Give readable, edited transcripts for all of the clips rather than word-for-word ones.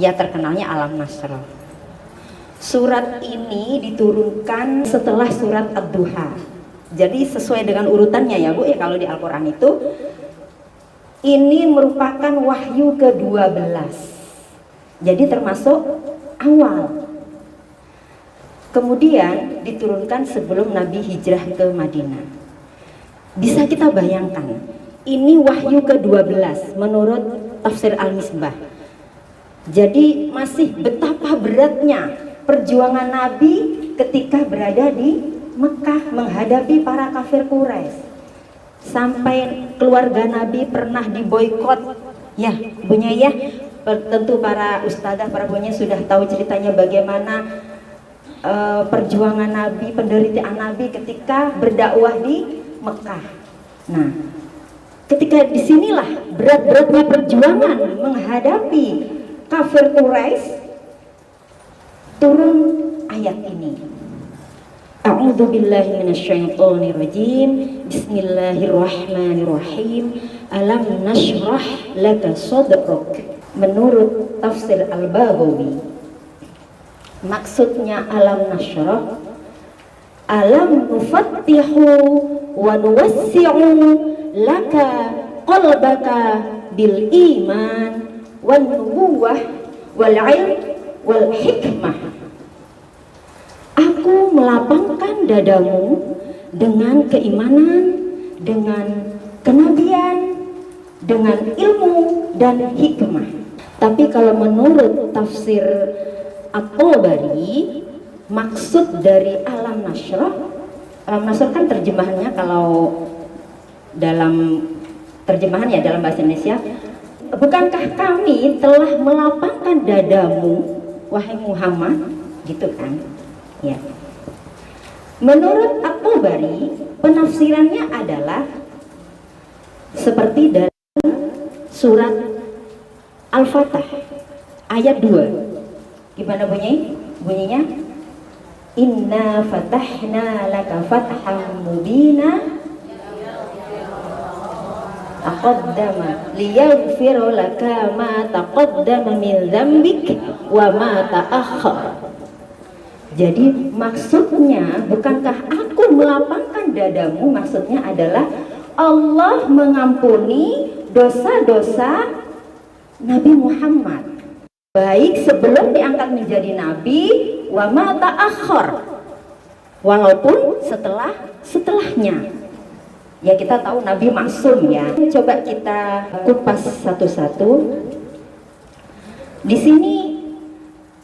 Ya terkenalnya Alam Nasroh. Surat ini diturunkan setelah surat Ad-Duha. Jadi sesuai dengan urutannya ya Bu ya, kalau di Al-Quran itu ini merupakan wahyu ke-12. Jadi termasuk awal. Kemudian diturunkan sebelum Nabi hijrah ke Madinah. Bisa kita bayangkan, ini wahyu ke-12 menurut Tafsir Al-Misbah. Jadi masih betapa beratnya perjuangan Nabi ketika berada di Mekah menghadapi para kafir Quraisy. Sampai keluarga Nabi pernah diboikot. Ya, Bunya ya, tentu para ustadzah, para bunya sudah tahu ceritanya bagaimana perjuangan Nabi, penderitaan Nabi ketika berdakwah di Mekah. Nah, ketika disinilah berat-beratnya perjuangan menghadapi kafir Quraisy, turun ayat ini. A'udzu billahi minasyaitonir rajim. Bismillahirrahmanirrahim. Alam nashrah laka sadrak. Menurut tafsir Al-Baghawi, maksudnya alam nashrah, alam nufattihu wa nuwassi'u laka qalbaka bil iman wan nubuwah wal ilm wal hikmah. Aku melapangkan dadamu dengan keimanan, dengan kenabian, dengan ilmu dan hikmah. Tapi kalau menurut tafsir At-Tabari, maksud dari alam nashrah kan terjemahannya, kalau dalam terjemahan ya dalam bahasa Indonesia, bukankah kami telah melapangkan dadamu wahai Muhammad, gitu kan ya. Menurut At-Tabari, penafsirannya adalah seperti dalam surat Al-Fatah ayat 2. Gimana bunyinya? Inna fatahna laka fatham mubina taqaddama liyaghfira laka ma taqaddama min dzambik wa ma ta'akhkhar. Jadi maksudnya, bukankah aku melapangkan dadamu, maksudnya adalah Allah mengampuni dosa-dosa Nabi Muhammad, baik sebelum diangkat menjadi nabi, wa ma ta'akhkhar, walaupun setelahnya. Ya kita tahu Nabi maksum ya. Coba kita kupas satu-satu. Di sini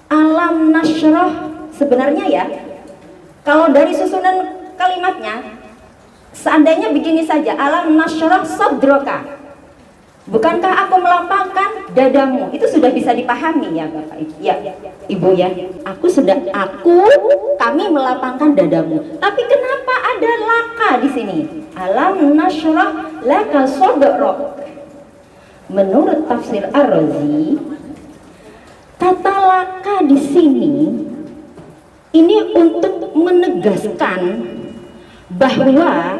alam nashrah sebenarnya ya, kalau dari susunan kalimatnya seandainya begini saja, alam nashrah sadroka, bukankah aku melapangkan dadamu, itu sudah bisa dipahami ya Bapak ya Ibu ya. Kami melapangkan dadamu. Tapi kenapa ada laka di sini? Alam nashrah laka sadrak. Menurut tafsir Ar-Razi, kata laka di sini ini untuk menegaskan bahwa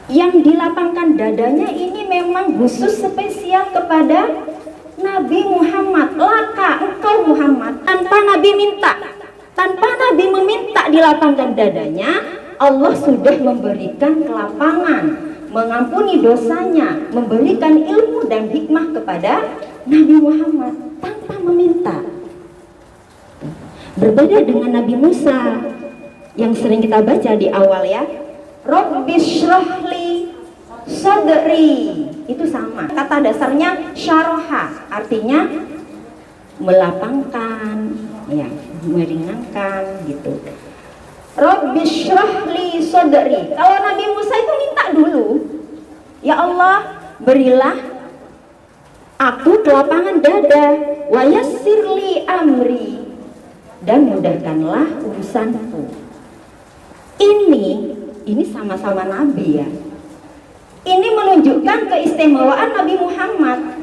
yang dilapangkan dadanya ini memang khusus spesial kepada Nabi Muhammad. Laka, engkau Muhammad, tanpa Nabi meminta dilapangkan dadanya, Allah sudah memberikan kelapangan, mengampuni dosanya, memberikan ilmu dan hikmah kepada Nabi Muhammad tanpa meminta. Berbeda dengan Nabi Musa yang sering kita baca di awal ya, Rabbi shrahli sadri, itu sama. Kata dasarnya syaraha, artinya melapangkan, ya, meringankan gitu. Rabbi shrahli sadri. Kalau Nabi Musa itu minta dulu, ya Allah berilah aku kelapangan dada, wa yassirli amri, dan mudahkanlah urusanku. Ini sama-sama Nabi ya. Ini menunjukkan keistimewaan Nabi Muhammad.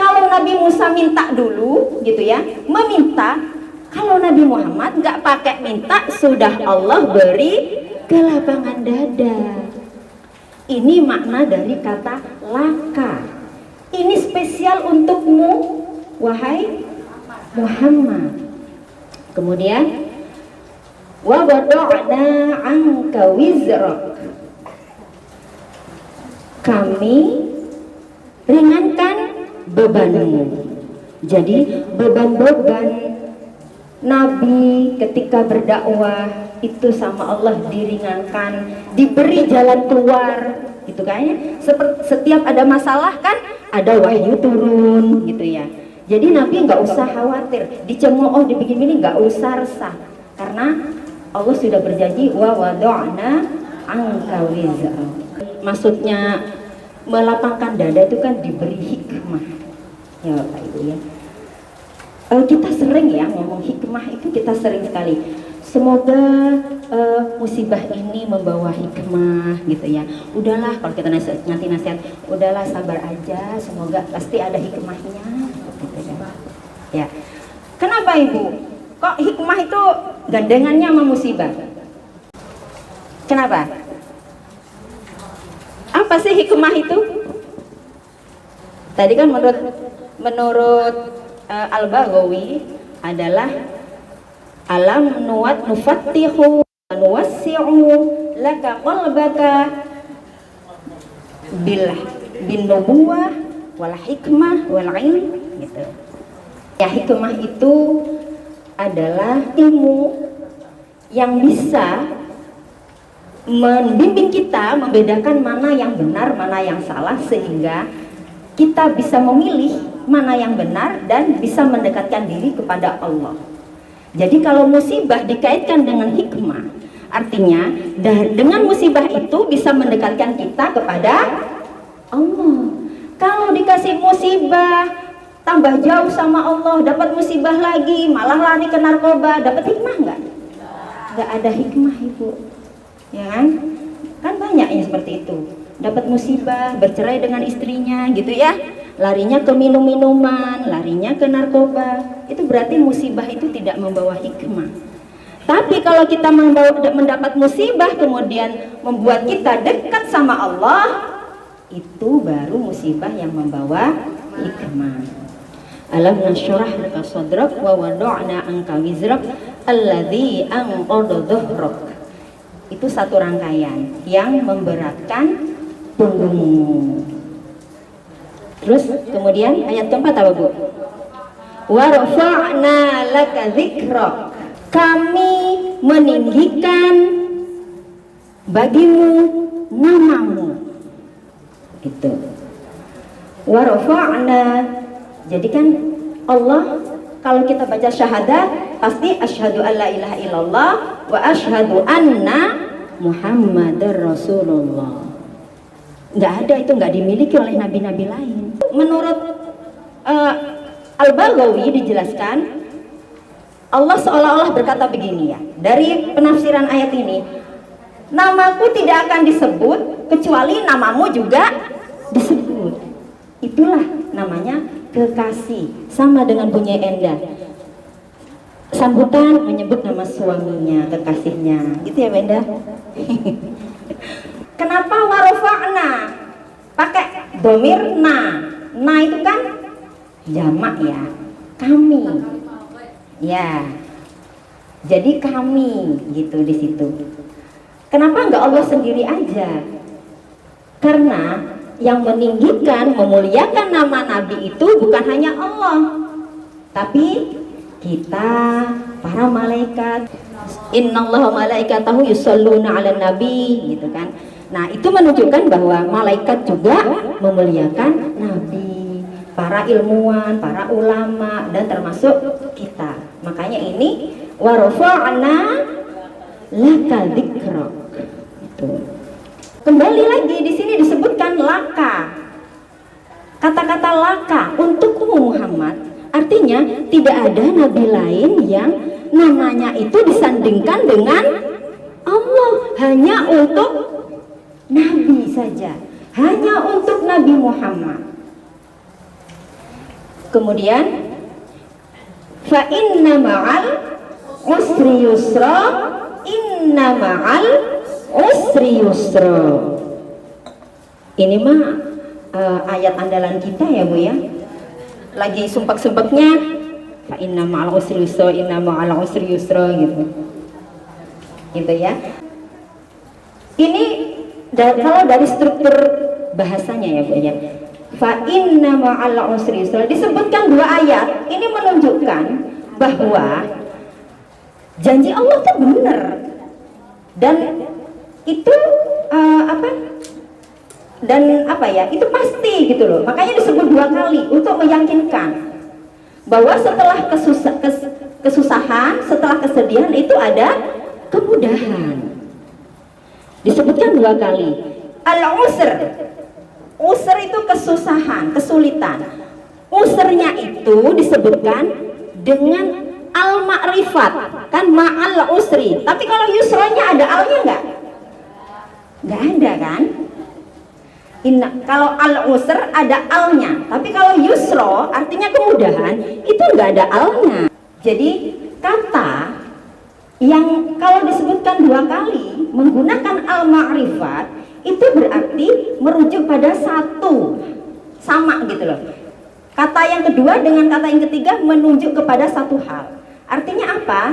Kalau Nabi Musa minta dulu gitu ya, meminta. Kalau Nabi Muhammad nggak pakai minta, sudah Allah beri kelapangan dada. Ini makna dari kata laka. Ini spesial untukmu wahai Muhammad. Kemudian wa wada'na 'anka wizrak, kami ringankan bebanmu. Jadi beban-beban Nabi ketika berdakwah itu sama Allah diringankan, diberi jalan keluar gitu kayaknya. Setiap ada masalah kan ada wahyu turun gitu ya. Jadi Nabi nggak usah khawatir, dicemooh dibikin ini nggak usah resah, karena Allah sudah berjanji wa wada'na 'anka wizrak. Maksudnya melapangkan dada itu kan diberi hikmah ya Bapak Ibu ya. Kita sering ya ngomong hikmah, itu kita sering sekali. Semoga musibah ini membawa hikmah gitu ya. Udahlah, kalau kita nanti nasihat, udahlah sabar aja, semoga pasti ada hikmahnya gitu ya. Kenapa Ibu? Kok hikmah itu gandengannya sama musibah? Kenapa? Apa sih hikmah itu? Tadi kan menurut Al-Baghawi adalah alam nufattihu nuwassi'u laka qalbaka bin nubuwah wal hikmah wal ilm gitu. Ya, hikmah itu adalah ilmu yang bisa membimbing kita membedakan mana yang benar, mana yang salah, sehingga kita bisa memilih mana yang benar dan bisa mendekatkan diri kepada Allah. Jadi kalau musibah dikaitkan dengan hikmah, artinya dengan musibah itu bisa mendekatkan kita kepada Allah. Kalau dikasih musibah tambah jauh sama Allah, dapat musibah lagi malah lari ke narkoba, dapat hikmah nggak? Nggak ada hikmah Ibu, ya kan? Kan banyak yang seperti itu, dapat musibah bercerai dengan istrinya gitu ya, larinya ke minum-minuman, larinya ke narkoba. Itu berarti musibah itu tidak membawa hikmah. Tapi kalau kita mendapat musibah kemudian membuat kita dekat sama Allah, itu baru musibah yang membawa hikmah. Alam nashrah laka sadrak wa wada'na 'anka wizrak alladzi anqadha dhahrak. Itu satu rangkaian yang memberatkan punggungmu. Terus kemudian ayat keempat apa Bu? Wa rafa'na laka dzikrak, kami meninggikan bagimu namamu. Itu wa rafa'na. Jadi kan Allah kalau kita baca syahadat pasti asyhadu alla ilaha illallah wa asyhadu anna Muhammadar Rasulullah. Nggak ada, itu nggak dimiliki oleh nabi-nabi lain. Menurut Al-Baghawi dijelaskan, Allah seolah-olah berkata begini ya, dari penafsiran ayat ini, namaku tidak akan disebut kecuali namamu juga disebut. Itulah namanya kekasih, sama dengan bunyi Enda. Sambutan menyebut nama suaminya, kekasihnya, gitu ya Enda. Kenapa warofa'na pakai domir na? Na itu kan jamak ya, kami. Ya, jadi kami gitu di situ. Kenapa enggak Allah sendiri aja? Karena yang meninggikan, memuliakan nama Nabi itu bukan hanya Allah, tapi kita, para malaikat. Innallaha malaikatahu yusholluna 'alan nabi, gitu kan. Nah, itu menunjukkan bahwa malaikat juga memuliakan Nabi, para ilmuwan, para ulama, dan termasuk kita. Makanya ini wa rafa'na laka dzikrak. Itu. Kembali lagi di sini disebutkan laka. Kata-kata laka untukmu Muhammad, artinya tidak ada nabi lain yang namanya itu disandingkan dengan Allah, hanya untuk nabi saja, hanya untuk Nabi Muhammad. Kemudian fa inna ma'al usri yusra, inna ma'al usri yusra. Ini mah ayat andalan kita ya Bu ya. lagi sumpek-sumpeknya, fa inna ma'al usri yusra, inna ma'al usri yusra gitu. Gitu ya. Ini kalau dari struktur bahasanya ya Bu ya. Fa inna ma'al usri yusra disebutkan 2 ayat. Ini menunjukkan bahwa janji Allah itu benar. Dan itu itu pasti gitu loh. Makanya disebut 2 kali untuk meyakinkan bahwa setelah kesusahan, setelah kesedihan itu ada kemudahan. Disebutkan 2 kali. Al-usr, usr itu kesusahan, kesulitan. Usrnya itu disebutkan dengan al-ma'rifat, kan ma'al usri. Tapi kalau yusronya ada alnya nggak? Nggak ada kan? Kalau al-usr ada alnya, tapi kalau yusro artinya kemudahan itu nggak ada alnya. Jadi kata yang kalau disebutkan 2 kali menggunakan al-ma'rifat itu berarti merujuk pada satu, sama gitu loh. Kata yang kedua dengan kata yang ketiga menunjuk kepada satu hal. Artinya apa?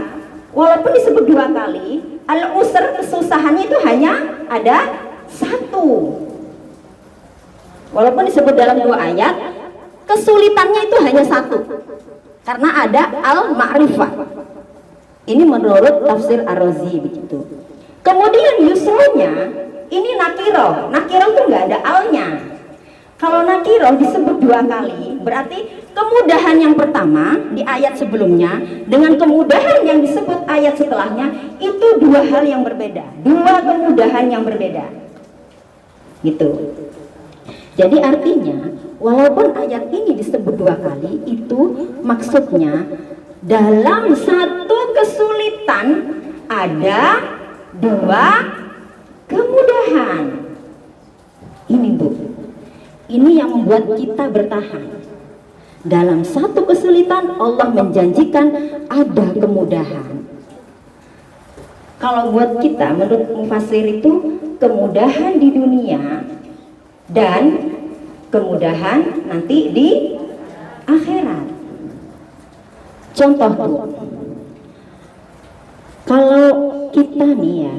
Walaupun disebut 2 kali, al-usr kesusahannya itu hanya ada satu. Walaupun disebut dalam 2 ayat, kesulitannya itu hanya satu. Karena ada al-ma'rifat. Ini menurut tafsir Ar-Razi begitu. Kemudian yusronya ini nakiro. Nakiro itu nggak ada alnya. Kalau nakiro disebut 2 kali, berarti kemudahan yang pertama di ayat sebelumnya dengan kemudahan yang disebut ayat setelahnya itu 2 hal yang berbeda, 2 kemudahan yang berbeda. Gitu. Jadi artinya walaupun ayat ini disebut 2 kali, itu maksudnya dalam satu kesulitan ada 2 kemudahan. Ini Bu, ini yang membuat kita bertahan. Dalam satu kesulitan Allah menjanjikan ada kemudahan. Kalau buat kita menurut mufassir itu kemudahan di dunia dan kemudahan nanti di akhirat. Contoh Bu, kalau kita nih ya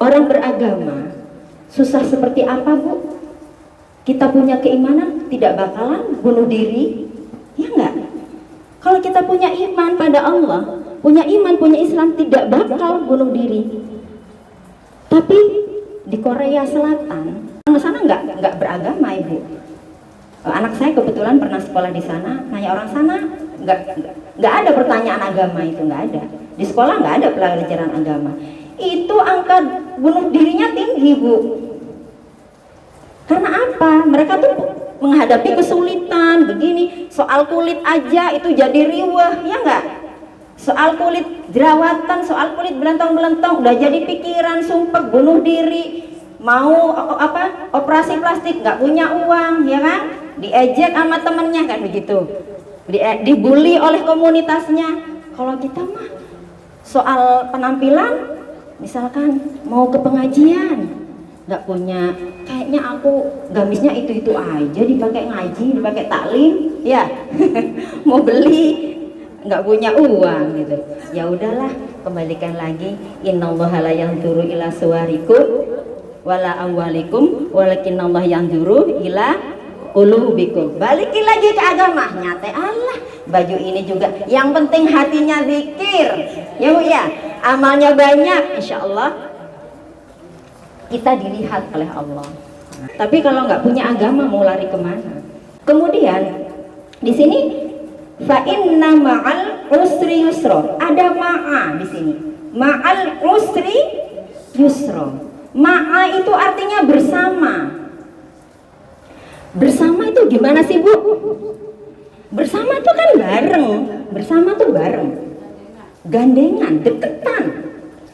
orang beragama susah seperti apa Bu? Kita punya keimanan tidak bakalan bunuh diri, ya enggak? Kalau kita punya iman pada Allah, punya iman, punya Islam, tidak bakal bunuh diri. Tapi di Korea Selatan, orang sana nggak beragama Ibu. Anak saya kebetulan pernah sekolah di sana, nanya orang sana, nggak ada pertanyaan agama itu, nggak ada. Di sekolah nggak ada pelajaran agama. Itu angka bunuh dirinya tinggi Bu. Karena apa? Mereka tuh menghadapi kesulitan begini, soal kulit aja itu jadi riweh, ya enggak? Soal kulit jerawatan, soal kulit belentong-belentong udah jadi pikiran, sumpah bunuh diri, mau operasi plastik, nggak punya uang, ya kan? Diejek sama temennya kan begitu, dibully oleh komunitasnya. Kalau kita mah soal penampilan, misalkan mau ke pengajian, nggak punya, kayaknya aku gamisnya itu aja, dipakai ngaji, dipakai taklim, ya mau beli nggak punya uang gitu. Ya udahlah, kembalikan lagi, innallaha la yanzuru ila suwarikum wala amwalikum walakinnallaha yanzuru ila qulubikum. Balikin lagi ke agama, nyate Allah. Baju ini juga, yang penting hatinya zikir, ya Bu ya, amalnya banyak, insya Allah kita dilihat oleh Allah. Tapi kalau nggak punya agama mau lari kemana? Kemudian di sini fa inna ma'al usri yusra. Ada ma'a di sini. Ma'al usri yusra. Ma'a itu artinya bersama. Bersama itu gimana sih Bu? Bersama itu kan bareng. Bersama tuh bareng. Gandengan, deketan.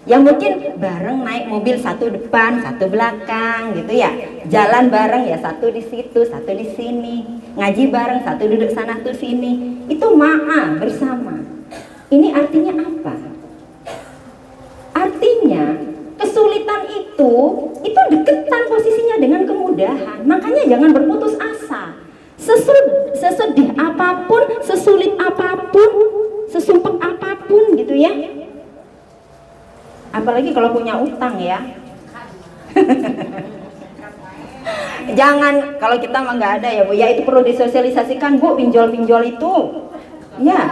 Yang mungkin bareng naik mobil, satu depan, satu belakang gitu ya. Jalan bareng ya, satu di situ, satu di sini. Ngaji bareng, satu duduk sana, satu sini. Itu ma'a, bersama. Ini artinya apa? Artinya kesulitan itu deketan posisinya dengan kemudahan. Makanya jangan berputus asa. sesedih apapun, sesulit apapun, sesumpek apapun gitu ya. Apalagi kalau punya utang ya. Jangan, kalau kita mah nggak ada ya Bu ya, itu perlu disosialisasikan Bu, pinjol-pinjol itu ya.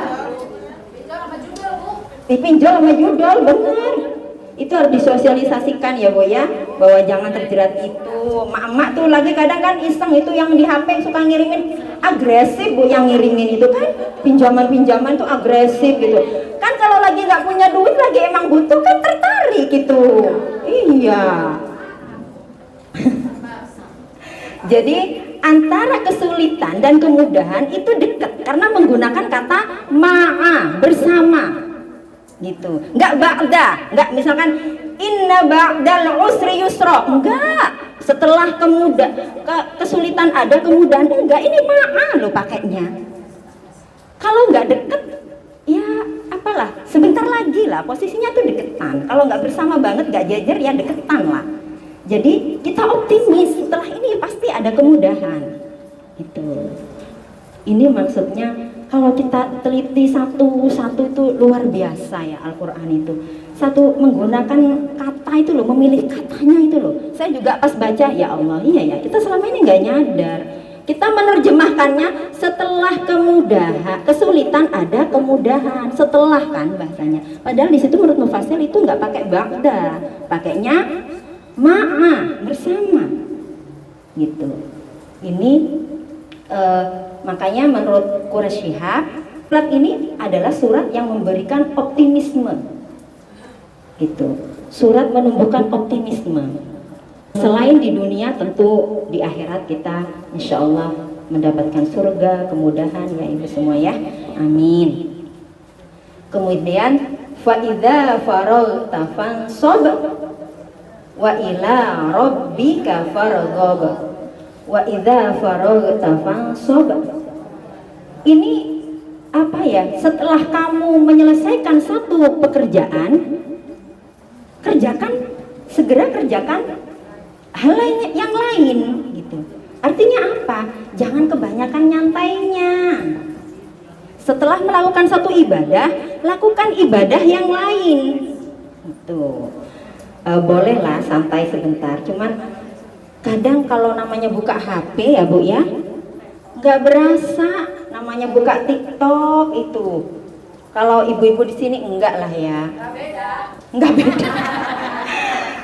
Pinjol sama judol, bener. Itu harus disosialisasikan ya Bu ya, bahwa jangan terjerat itu. Mak-mak tuh lagi kadang kan iseng itu yang di HP suka ngirimin, agresif Bu yang ngirimin itu kan, pinjaman-pinjaman tuh agresif gitu kan. Kalau lagi nggak punya duit, lagi emang butuh kan tertarik gitu. Iya. Jadi antara kesulitan dan kemudahan itu dekat karena menggunakan kata ma'a, bersama gitu. Nggak ba'da, nggak misalkan inna ba'dal usri yusra, enggak. Setelah kesulitan ada kemudahan, enggak. Ini ma'a lo pakainya. Kalau nggak deket, ya apalah, sebentar lagi lah, posisinya tuh deketan. Kalau nggak bersama banget, nggak jajar, ya deketan lah. Jadi kita optimis, setelah ini pasti ada kemudahan gitu. Ini maksudnya kalau kita teliti satu-satu itu luar biasa ya Al-Quran itu. Satu menggunakan kata itu loh, memilih katanya itu loh. Saya juga pas baca, ya Allah, iya ya, kita selama ini nggak nyadar. Kita menerjemahkannya setelah kemudahan, kesulitan ada kemudahan, setelah kan bahasanya. Padahal di situ menurut Mufassir itu nggak pakai ba'da, pakainya ma'a, bersama gitu. Ini makanya menurut Quraisy Shihab, surat ini adalah surat yang memberikan optimisme gitu. Surat menumbuhkan optimisme. Selain di dunia, tentu di akhirat kita insya Allah mendapatkan surga, kemudahan ya ibu semua ya, amin. Kemudian fa'idha faragta fansab wa ila rabbika farghab wa idza faragta fansab. Ini apa ya, setelah kamu menyelesaikan satu pekerjaan, segera kerjakan hal yang lain gitu. Artinya apa? Jangan kebanyakan nyantainya. Setelah melakukan satu ibadah, lakukan ibadah yang lain gitu. Bolehlah santai sebentar, cuman kadang kalau namanya buka HP ya Bu ya, nggak berasa. Namanya buka TikTok itu, kalau ibu-ibu di sini enggak lah ya, nggak beda.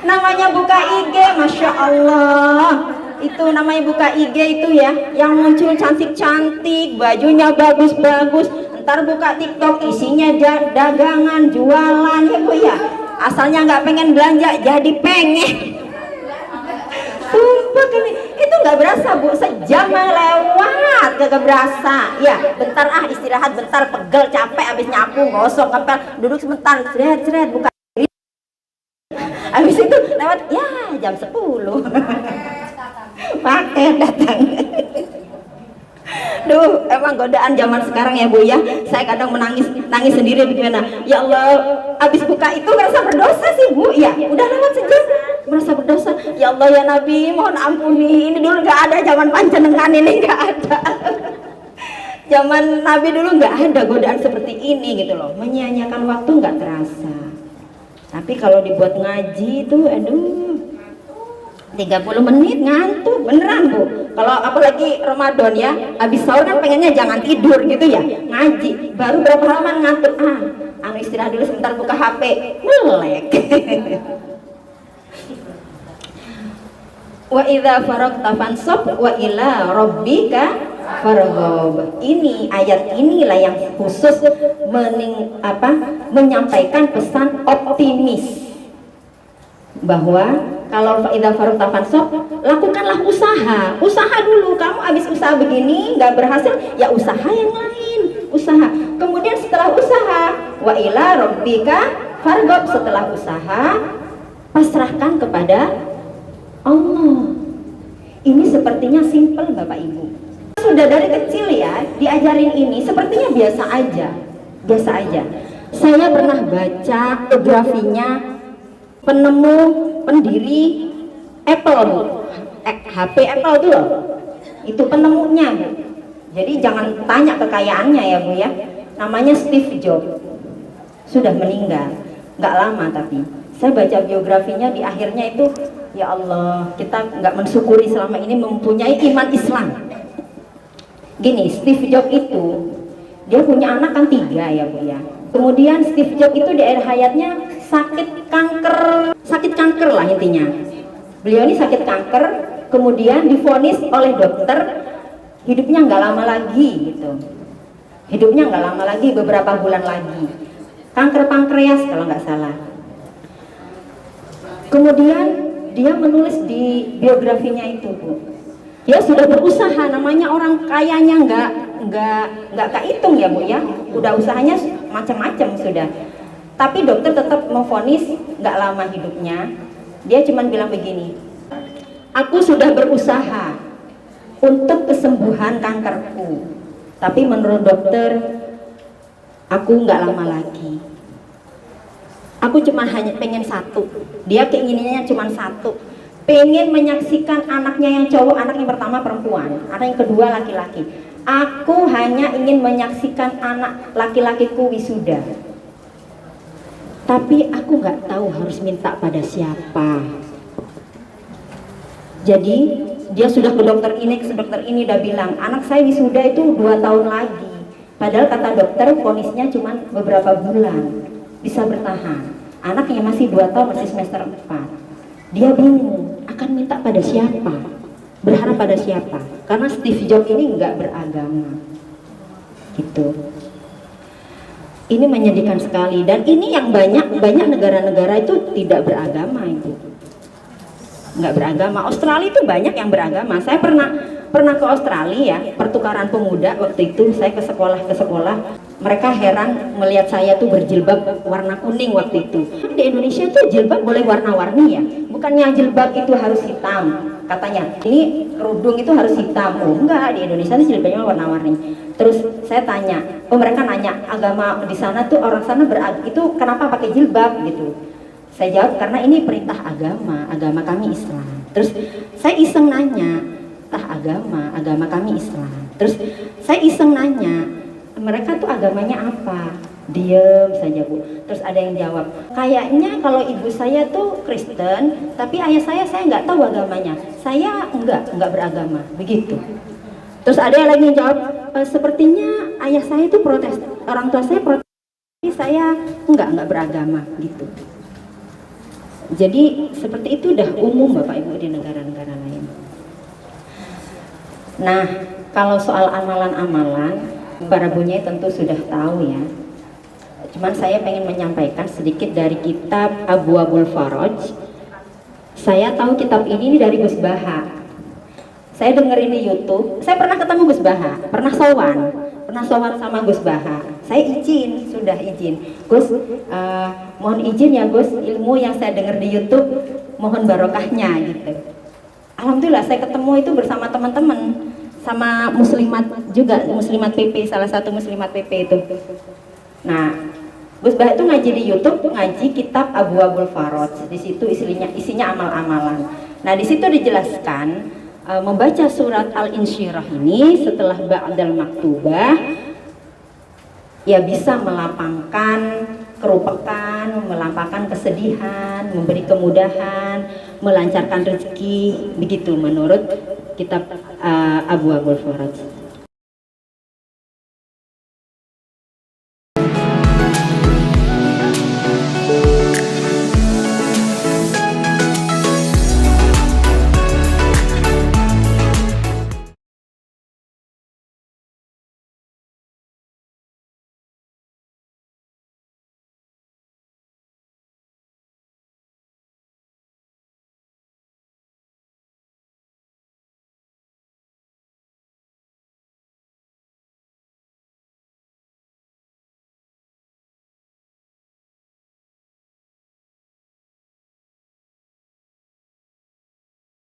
Namanya buka IG, Masya Allah, itu namanya buka IG itu ya, yang muncul cantik-cantik, bajunya bagus-bagus. Ntar buka TikTok isinya dagangan, jualan ya Bu ya. Asalnya nggak pengen belanja, jadi pengen. Sumpah ini, itu nggak berasa Bu, sejam lewat gak berasa. Ya, bentar istirahat bentar, pegel, capek, habis nyapu, gosok, ngepel, duduk sebentar, ceret, buka. Habis itu lewat, ya jam 10. Pakai datang. Duh, emang godaan zaman sekarang ya Bu ya. Saya kadang nangis sendiri bagaimana. Ya Allah, habis buka itu merasa berdosa sih Bu. Ya, udah lewat sejam, merasa berdosa. Ya Allah ya Nabi, mohon ampuni. Ini dulu nggak ada, zaman panjenengan ini nggak ada. Zaman Nabi dulu nggak ada godaan seperti ini gitu loh. Menyia-nyiakan waktu nggak terasa. Tapi kalau dibuat ngaji itu, aduh, 30 menit ngantuk beneran Bu. Kalau apalagi Ramadan ya, habis sahur kan pengennya jangan tidur gitu ya, ngaji, baru berapa halaman ngantuk, istirahat dulu sebentar, buka HP, melek. Wa idza faragta fansab wa ila rabbika farghab. Ini ayat inilah yang khusus menyampaikan pesan optimis bahwa kalau idza faragta fansab, lakukanlah usaha dulu. Kamu habis usaha begini nggak berhasil, ya usaha yang lain, usaha. Kemudian setelah usaha, wa ila rabbika farghab, setelah usaha pasrahkan kepada Allah. Ini sepertinya simpel Bapak Ibu. Sudah dari kecil ya diajarin ini, sepertinya biasa aja. Saya pernah baca biografinya pendiri Apple Bu. HP Apple tuh loh. Itu penemunya Bu. Jadi jangan tanya kekayaannya ya Bu ya. Namanya Steve Jobs, sudah meninggal, nggak lama tapi saya baca biografinya di akhirnya itu, ya Allah, kita nggak mensyukuri selama ini mempunyai iman Islam. Gini, Steve Jobs itu dia punya anak kan 3 ya Bu ya. Kemudian Steve Jobs itu di akhir hayatnya sakit kanker lah intinya. Beliau ini sakit kanker, kemudian divonis oleh dokter hidupnya nggak lama lagi gitu. Hidupnya nggak lama lagi, beberapa bulan lagi. Kanker pankreas kalau nggak salah. Kemudian dia menulis di biografinya itu Bu, dia sudah berusaha, namanya orang kayanya nggak kehitung ya Bu ya, udah usahanya macam-macam sudah, tapi dokter tetap memvonis nggak lama hidupnya. Dia cuma bilang begini, aku sudah berusaha untuk kesembuhan kankerku, tapi menurut dokter aku nggak lama lagi. Aku cuma hanya pengen satu, dia keinginannya cuma satu, pengen menyaksikan anaknya yang cowok, anak yang pertama perempuan, anak yang kedua laki-laki. Aku hanya ingin menyaksikan anak laki-lakiku wisuda, tapi aku nggak tahu harus minta pada siapa. Jadi dia sudah ke dokter ini udah bilang anak saya wisuda itu 2 tahun lagi, padahal kata dokter vonisnya cuma beberapa bulan bisa bertahan. Anaknya masih 2 tahun, masih semester 4. Dia bingung akan minta pada siapa, berharap pada siapa, karena Steve Jobs ini nggak beragama gitu. Ini menyedihkan sekali, dan ini yang banyak negara-negara itu tidak beragama itu, nggak beragama. Australia itu banyak yang beragama. Saya pernah ke Australia ya, pertukaran pemuda. Waktu itu saya ke sekolah, mereka heran melihat saya tuh berjilbab warna kuning waktu itu. Di Indonesia tuh jilbab boleh warna-warni ya, bukannya jilbab itu harus hitam katanya, ini kerudung itu harus hitam. Oh enggak, di Indonesia tuh jilbabnya warna-warni. Terus saya tanya, mereka nanya agama di sana tuh, orang sana itu kenapa pakai jilbab gitu. Saya jawab karena ini perintah agama kami Islam. Terus saya iseng nanya, agama kami Islam. Terus saya iseng nanya, mereka tuh agamanya apa? Diem saja Bu. Terus ada yang jawab, kayaknya kalau ibu saya tuh Kristen, tapi ayah saya nggak tahu agamanya. Saya enggak beragama, begitu. Terus ada yang lagi jawab, sepertinya ayah saya itu protes, orang tua saya protes, tapi saya enggak beragama, gitu. Jadi seperti itu udah umum Bapak Ibu di negara-negara lain. Nah, kalau soal amalan-amalan, para bunyai tentu sudah tahu ya. Cuman saya pengen menyampaikan sedikit dari kitab Abwaabul Faraj. Saya tahu kitab ini dari Gus Baha. Saya dengerin di YouTube. Saya pernah ketemu Gus Baha, pernah sowan sama Gus Baha. Saya sudah izin. Gus, mohon izin ya Gus, ilmu yang saya dengar di YouTube, mohon barokahnya gitu. Alhamdulillah saya ketemu itu bersama teman-teman, sama muslimat juga, muslimat PP, salah satu muslimat PP itu. Nah, Gus Bah itu ngaji di YouTube, ngaji kitab Abwaabul Faraj. Di situ isinya amal-amalan. Nah, di situ dijelaskan membaca surat Al-Insyirah ini setelah ba'dal maktubah ya bisa melapangkan kerupakan, melapangkan kesedihan, memberi kemudahan, melancarkan rezeki, begitu menurut kitab Abwaabul Faraj.